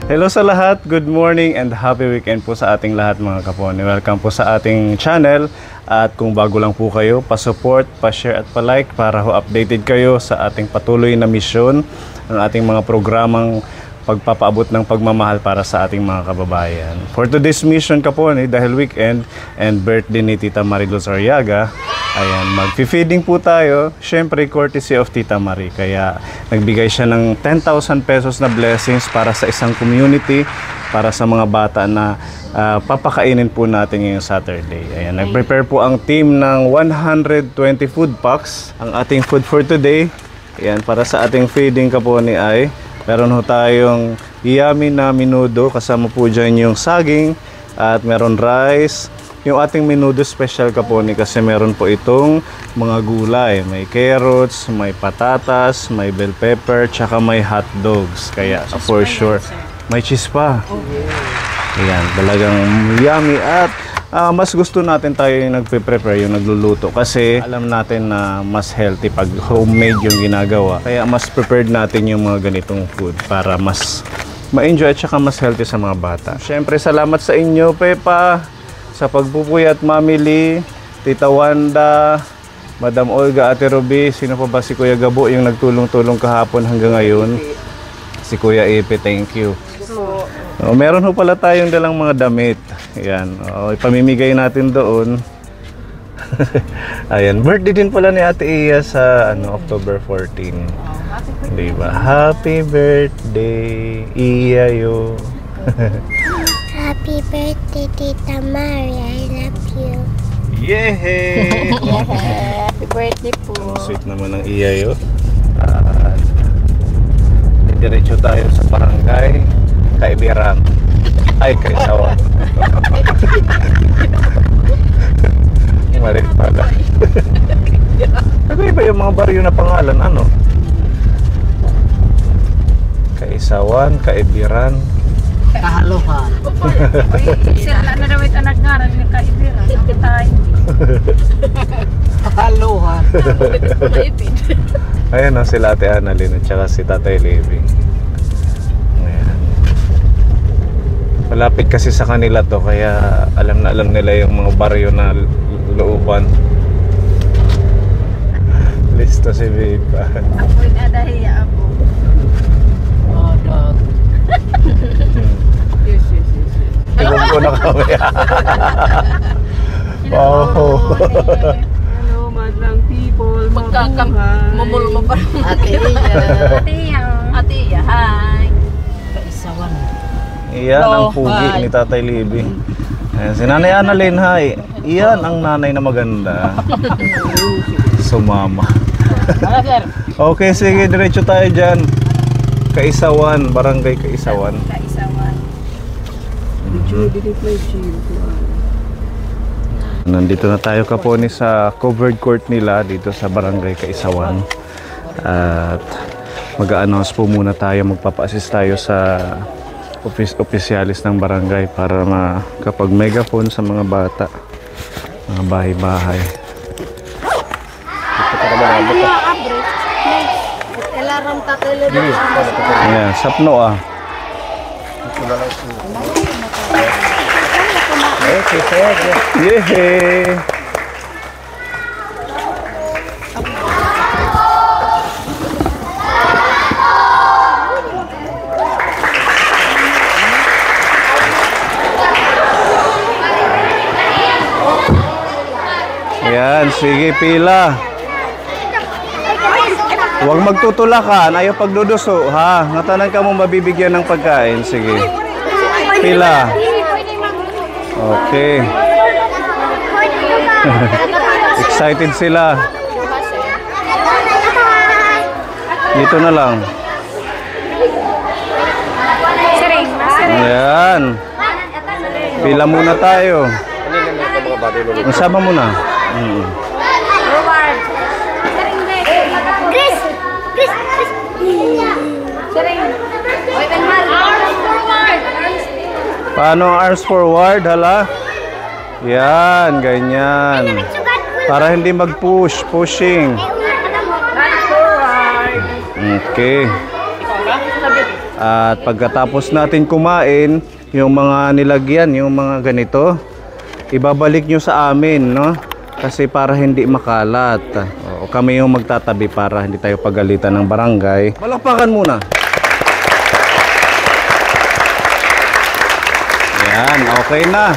Hello sa lahat, good morning and happy weekend po sa ating lahat mga kapone. Welcome po sa ating channel at kung bago lang po kayo, pa-support, pa-share at pa-like para ho updated kayo sa ating patuloy na misyon ng ating mga programang pagpapaabot ng pagmamahal para sa ating mga kababayan. For today's mission kapone, dahil weekend and birthday ni Tita Marilos Arriaga, ayan, mag-feeding po tayo, syempre courtesy of Tita Marie. Kaya nagbigay siya ng 10,000 pesos na blessings para sa isang community, para sa mga bata na papakainin po natin ngayong Saturday. Ayan, nag-prepare po ang team ng 120 food packs. Ang ating food for today, ayan, para sa ating feeding kapone ay meron ho tayong yummy na menudo, kasama po dyan yung saging at meron rice. Yung ating menudo special kapone kasi meron po itong mga gulay. May carrots, may patatas, may bell pepper, tsaka may hot dogs. Kaya for sure, may cheese pa. Ayan, talagang yummy at mas gusto natin tayo yung nagpe-prepare, yung nagluluto. Kasi alam natin na mas healthy pag homemade yung ginagawa. Kaya mas prepared natin yung mga ganitong food para mas ma-enjoy at saka mas healthy sa mga bata. Siyempre, salamat sa inyo, Pepa, sa pagpupuyat, Mami Lee, Tita Wanda, Madam Olga, Ate Ruby, sino pa ba, si Kuya Gabo yung nagtulong-tulong kahapon hanggang ngayon. Si Kuya Epe, thank you. Meron ho pala tayong dalang mga damit. Ayan, ipamimigay natin doon. Ayan, birthday din pala ni Ate Iya sa October 14. Diba? Happy birthday, Iya yo. Happy birthday, Tita Mari. I love you. Yehey! Happy birthday po. Sweet naman ng Iya yo. Diretso tayo sa barangay Kaibiran. Ay, Kaisawan. Mali pala. Nag-iba yung mga baryo na pangalan, ano? Kaisawan, Kaibiran. Kahaluhan. Sila na daw ito nagnaran ng Kaibiran. Ang tayo. Kahaluhan. Ayan o, sila Ate Annalyn at saka si Tatay Levi. Ayan. Malapit kasi sa kanila to, kaya alam na alam nila yung mga baryo na looban. Listo si Viva. Ako'y nadahiya ako. Oh, dog. Yes. Tigong ko na kami. Wow. Hello, madlang people, Mamulma pa. Ate Iya. Ate Iya, hi. Kaisawan. Iyan ang pugi ni Tatay Levi. Ayan, si Nanay Annalyn, hi. Iyan ang nanay na maganda. Sumama. Okay, sige, diretso tayo dyan. Kaisawan, barangay Kaisawan. Kaisawan. Nandito na tayo kaponi sa covered court nila dito sa barangay Kaisawan. At mag-a-announce po muna tayo, magpapa-assist tayo sa opisyalis ng barangay para makapag megaphone sa mga bata, mga bahay-bahay. Ayan, sapno ah. Yehey! Ayan, sige, pila. Huwag magtutulakan, ayaw pagduduso, ha? Natanan ka mo mabibigyan ng pagkain, sige. Pila. Okay. Excited sila. Dito na lang. Ayan. Pila muna tayo. Masama muna. Chris! Paano arms forward, hala? Yan, ganyan. Para hindi mag-push, pushing. Okay. At pagkatapos natin kumain, yung mga nilagyan, yung mga ganito, ibabalik nyo sa amin, no? Kasi para hindi makalat. O, kami yung magtatabi para hindi tayo pagalitan ng barangay. Palakpakan muna. Yan, okay na.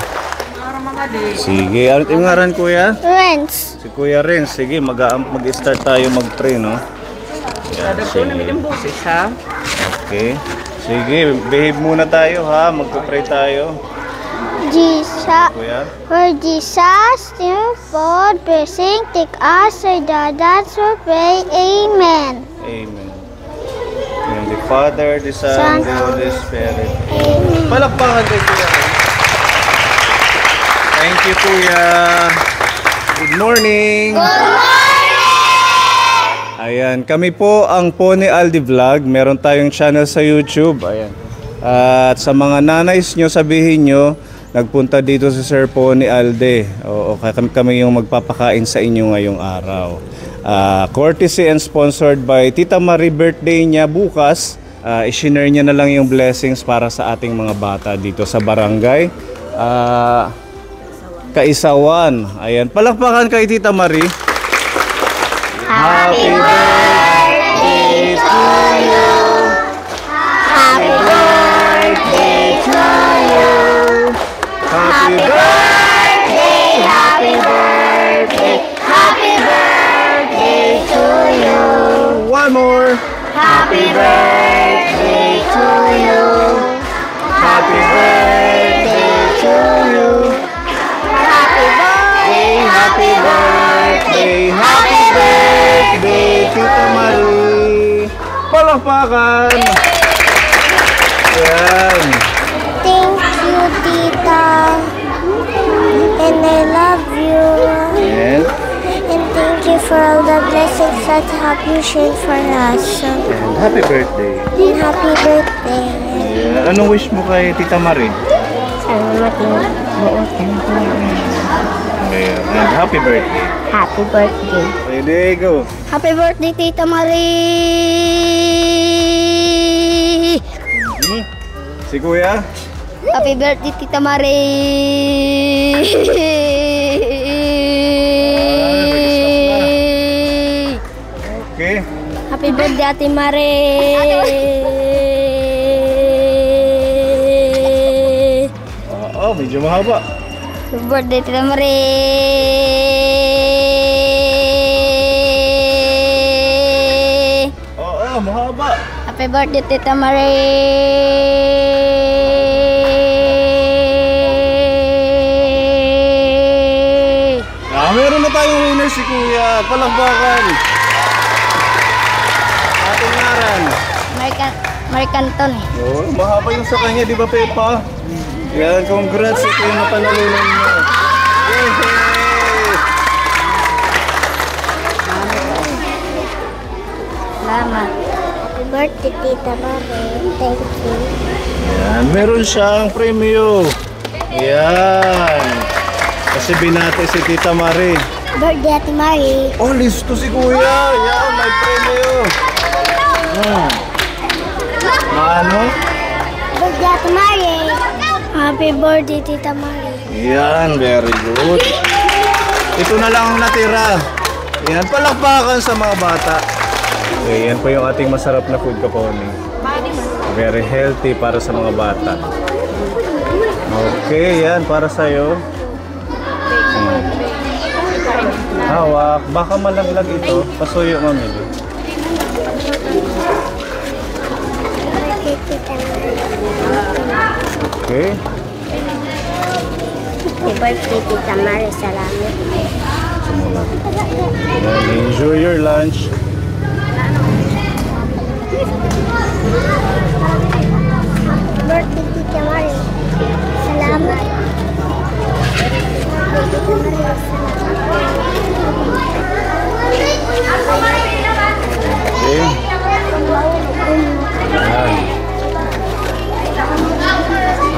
Sige, ano yung ngaran kuya? Renz. Si Kuya Ren, sige, mag-start tayo mag-pray, no? Yan, Dadagpo namin ang boses, ha? okay. Sige, behave muna tayo ha, magpa-pray tayo. Jesus, Kuya? for Jesus, your food, blessing, take us, our dads, we pray, amen. Amen. In the Father, the Son, Son, the Holy Spirit. Amen. Palakpakan kay Kuya. Thank you, Kuya. Good morning. Ayan, kami po ang Pony Aldi Vlog. Meron tayong channel sa YouTube. Ayan. At sa mga nanays nyo, sabihin nyo, nagpunta dito si Sir Pony Aldi. Oo, kami yung magpapakain sa inyo ngayong araw. Courtesy and sponsored by Tita Marie, birthday niya bukas. I-share niya na lang yung blessings para sa ating mga bata dito sa barangay. Kaisawan. Ayan, palakpakan kay Tita Marie. Happy birthday to you. Happy birthday to you. Happy birthday, happy birthday, happy birthday to you. One more. Happy birthday to you. Happy birthday to you. Happy birthday, Happy birthday, happy birthday, Tita Marie. Palakpakan. Yan. Thank you, Tita. And I love you. And, And thank you for all the blessings that have you shared for us. and happy birthday. And happy birthday. Yan. Anong wish mo kay Tita Marie? Sana mating buot. Ayan. And happy birthday. Happy birthday. Ready, go. Happy birthday, Tita Marie! Si Kuya? Happy birthday, Tita Marie! Okay. Happy birthday, Ate Marie! Oo, medyo mahaba. Happy birthday, Tita Marie! Oo, mahaba. Happy birthday, Tita Marie! Meron na tayong winner si Kuya. Palakpakan. Ating ngaran. Maricanton. Oo, mahaba yung sa kanya, di ba, Pepa? Yan, congrats. Ito yung napanalunan mo. Yay! Salamat. Happy birthday, Tita Marie. Thank you. Yan, meron siyang premyo. Yan. Kasi binati si Tita Marie. Birthday, Ate Marie. Oh, listo si Kuya. Yan, may premyo. Ano? Birthday, Ate Marie. Happy birthday, Tita Marie. Yan, very good. Ito na lang ang natira. Yan, palakpakan sa mga bata. Okay, yan po yung ating masarap na food kaponi. Very healthy para sa mga bata. Okay, yan para sa'yo. Hawak. Baka malaglag ito. Pasuyo, mamili. Okay. Happy birthday, Tita Marie. Salamat. Sumulat. Enjoy your lunch. Birthday, Tita Marie. Salamat. Okay. Yan.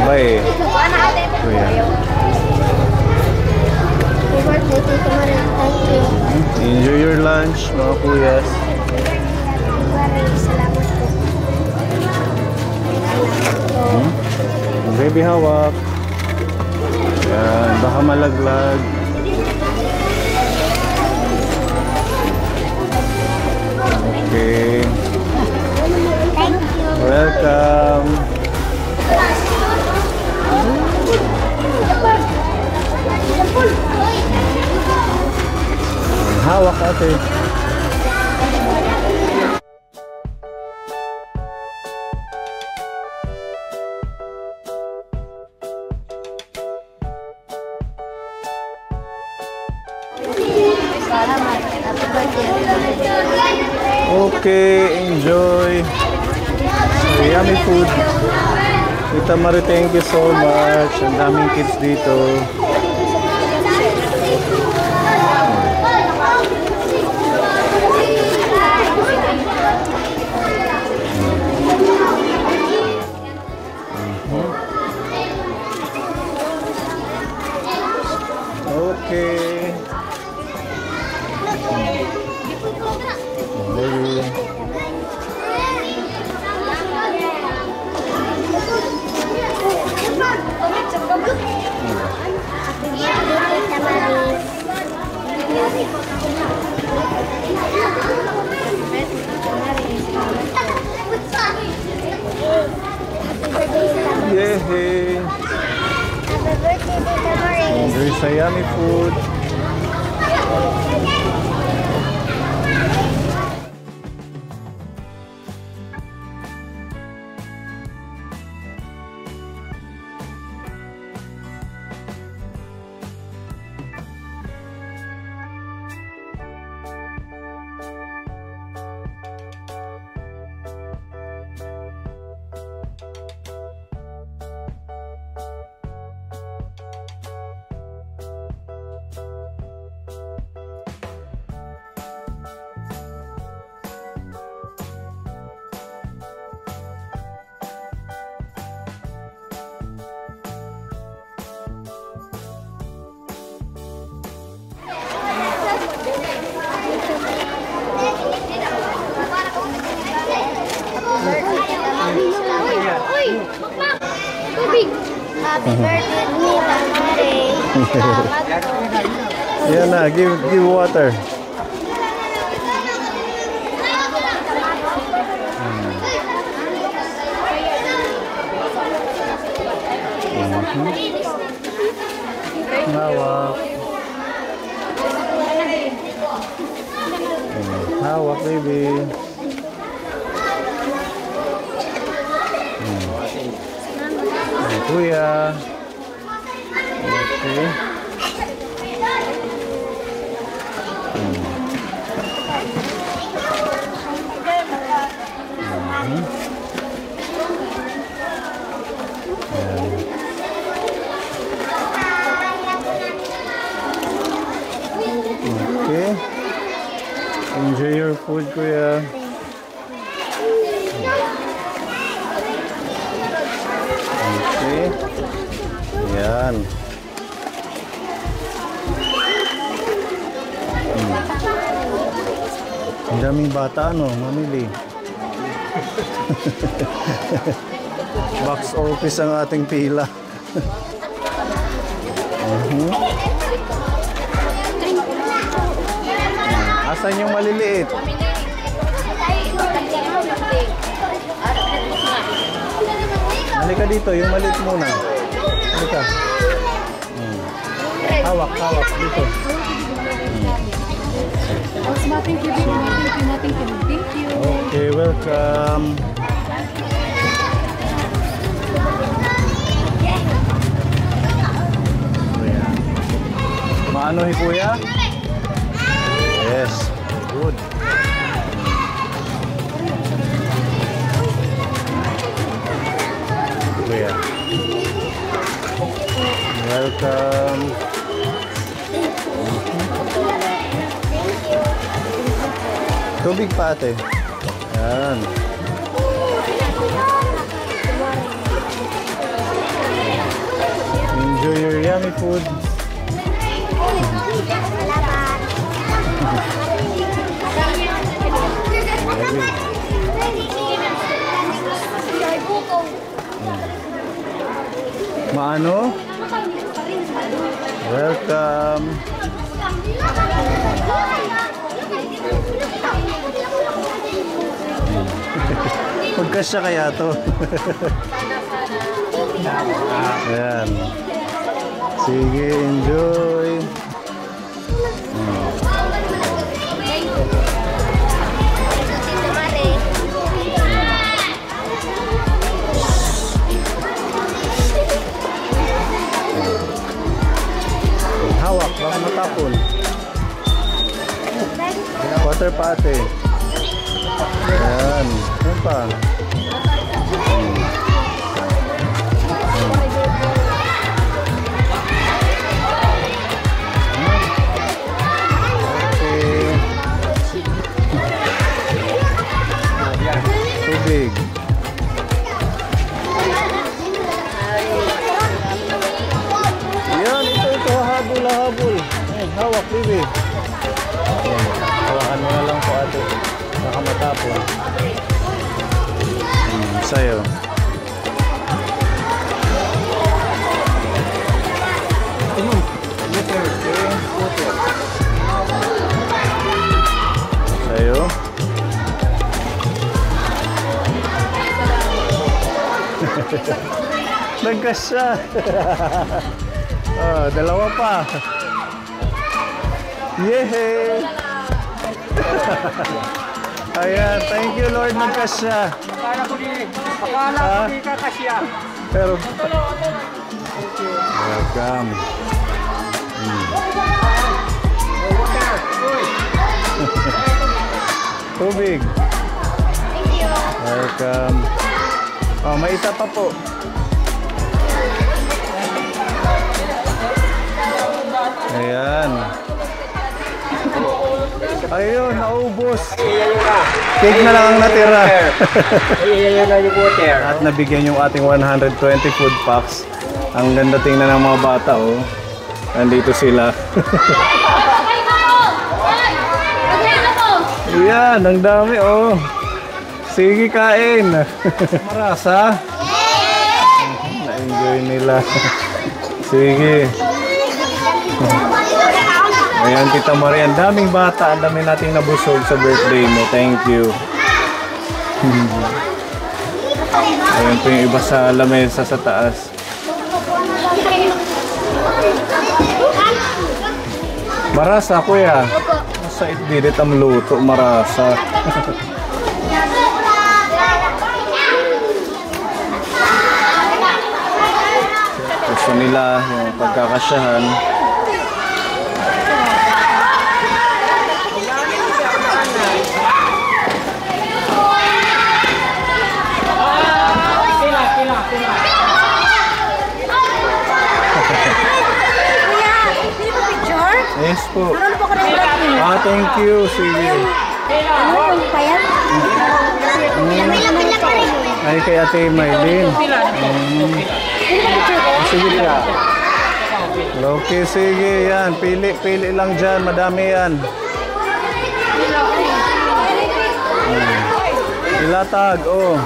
Bye. Kuya. Happy birthday, Tita Marie. Thank you. Enjoy your lunch, mga kuyas. Tita Marie, salamat po. baby, hawak. Yan, baka malaglag. Okay. Welcome. Hawak ate. Okay, enjoy. So, yummy food. Tita Marie, thank you so much. Ang daming kids dito. Okay. Yay! There's a yummy food. Happy birthday, Tita Marie. Yan na, give water. Hawak. Hawak, baby. Kuya. Okay. Okay. Enjoy your food, kuya. Okay. Yan. Ang daming bata, ano, mamili. Box office ang ating pila. Asan yung maliliit? Halika dito, yung maliit muna. Halika. Hawak dito. Okay, welcome. Maano kuya? Yes, good. Kuya. Welcome. Tubig pa ate. Yan. Enjoy your yummy food. Mano. Welcome. Magkasya kaya to. Ayan. Sige, enjoy. Hawak, baka matapon. Water pa ate. Ayan. Ayan pa. Tubig. Yan, ito, habol. Hawak, baby. Hawakan mo na lang po ate. Baka matapon. Sa'yo. Sa'yo. Nagkas siya. Oh, dalawa pa. Yehey! Ayan, thank you Lord, nagkas siya. Akala ko di kakasya. Pero, welcome. Tubig. Welcome. Oh, may isa pa po. Ayan. Ayun, naubos. Cake na lang ang natira. At nabigyan yung ating 120 food packs. Ang ganda tingnan ng mga bata, oh. Nandito sila. Ayan, ang dami, oh. Sige, kain. Marasa. Na-enjoy nila. Sige. Ayan, Tita Maria, ang daming bata, ang dami nating nabusog sa birthday mo. Thank you. Ayan po yung iba sa lamesa sa taas. Marasa, kuya. Sa itdirit ang luto, marasa. Gusto nila yung pagkakasyahan. Yes po. Thank you. Sige. Ay, kay Ate Maylin. Sige ka. Okay, sige. Yan. Pili lang dyan. Madami yan. Ilatag. Oh.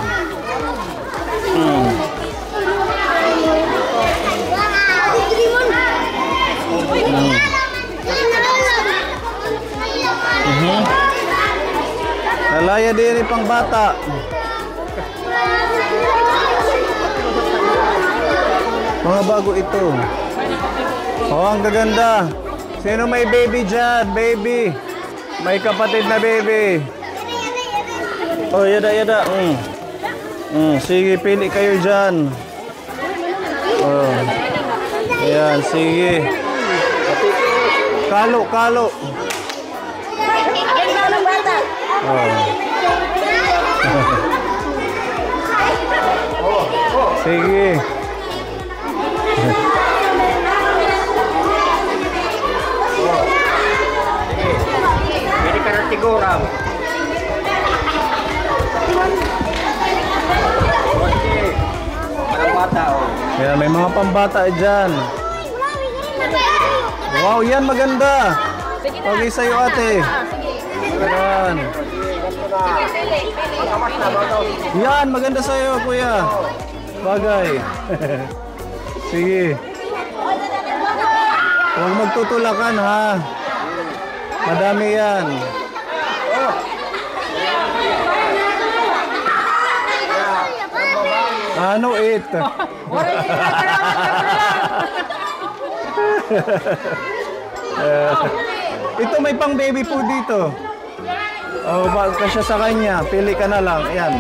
Nalaya din pang bata. Mga bago ito. Oh, ang gaganda. Sino may baby dyan? Baby. May kapatid na baby. Oh, yada. Sige, pili kayo dyan. Oh. Ayan, sige. Kalo. Oh. Sige. Ini ka tigurang. Parang bata, oh. Yan, may mga pambata dyan. Wow, yan maganda. Okay sa'yo ate. Yan. Yan, maganda sa'yo kuya. Bagay. Sige. Huwag magtutulakan ha. Madami yan. Ano it? Ito may pang baby food dito. Oh, kasya sa kanya. Pili ka na lang. Ayan.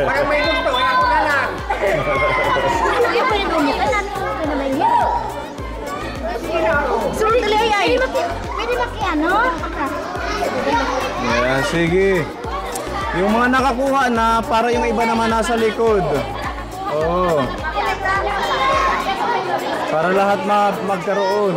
Parang may gusto, kaya ako na lang. Pwede makiano? Yeah, sige. Yung mga nakakuha na, para yung iba naman nasa likod. Oo. Para lahat magkaroon.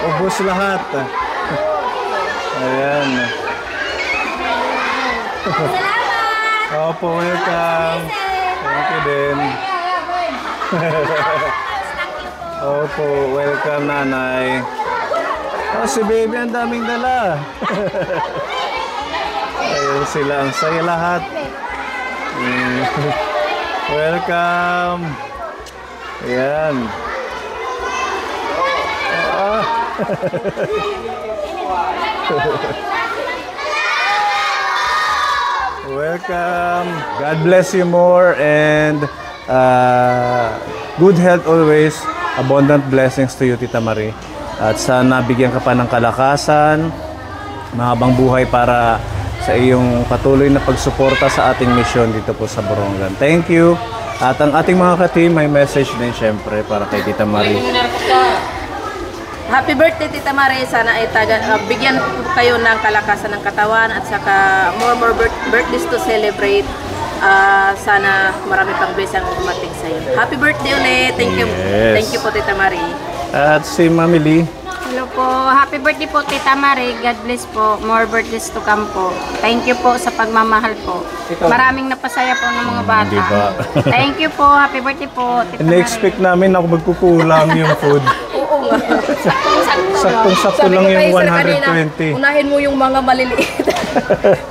Ubus lahat. Ayan. Salamat! Opo, welcome. Thank you din. Opo, welcome nanay. Oh, si baby ang daming dala. Ayun sila, ang saya lahat. Welcome. Ayan. Welcome. God bless you more and good health always. Abundant blessings to you, Tita Marie. At sana bigyan ka pa ng kalakasan, mahabang buhay para sa iyong patuloy na pagsuporta sa ating misyon dito po sa Borongan. Thank you. At ang ating mga ka-team, may message din syempre para kay Tita Marie. Happy birthday, Tita Marie. Sana ay bigyan kayo ng kalakasan ng katawan at saka more birthdays to celebrate. Sana marami pang blessing ang dumating sa iyo. Happy birthday ulit. Thank you. Yes. Thank you po, Tita Marie. At si Mami Lee. Hello po. Happy birthday po, Tita Marie. God bless po. More birthdays to come po. Thank you po sa pagmamahal po. Maraming napasaya po ng mga bata. Diba? Thank you po. Happy birthday po, Tita Marie. In-expect namin ako magkukulang yung food. Oo nga. Saktong-sakto lang yung 120. Unahin mo yung mga maliliit.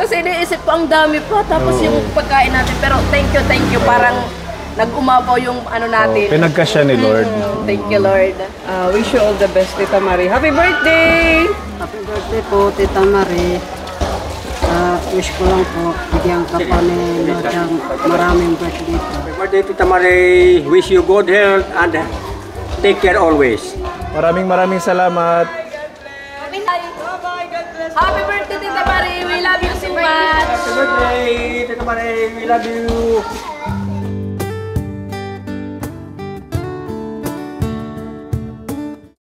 Kasi iniisip ko ang dami pa. Tapos yung pagkain natin. Pero thank you. Parang nag-umapaw yung ano natin. Pinagkasya ni Lord. Thank you, Lord. Wish you all the best, Tita Marie. Happy birthday! Happy birthday po, Tita Marie. Wish ko lang po, bigyan ka pa ni Lord ng maraming birthday po. Happy birthday, Tita Marie. Wish you good health and take care always. Maraming salamat. Happy birthday, Tita Marie. We love you so much. Happy birthday, Tita Marie. We love you.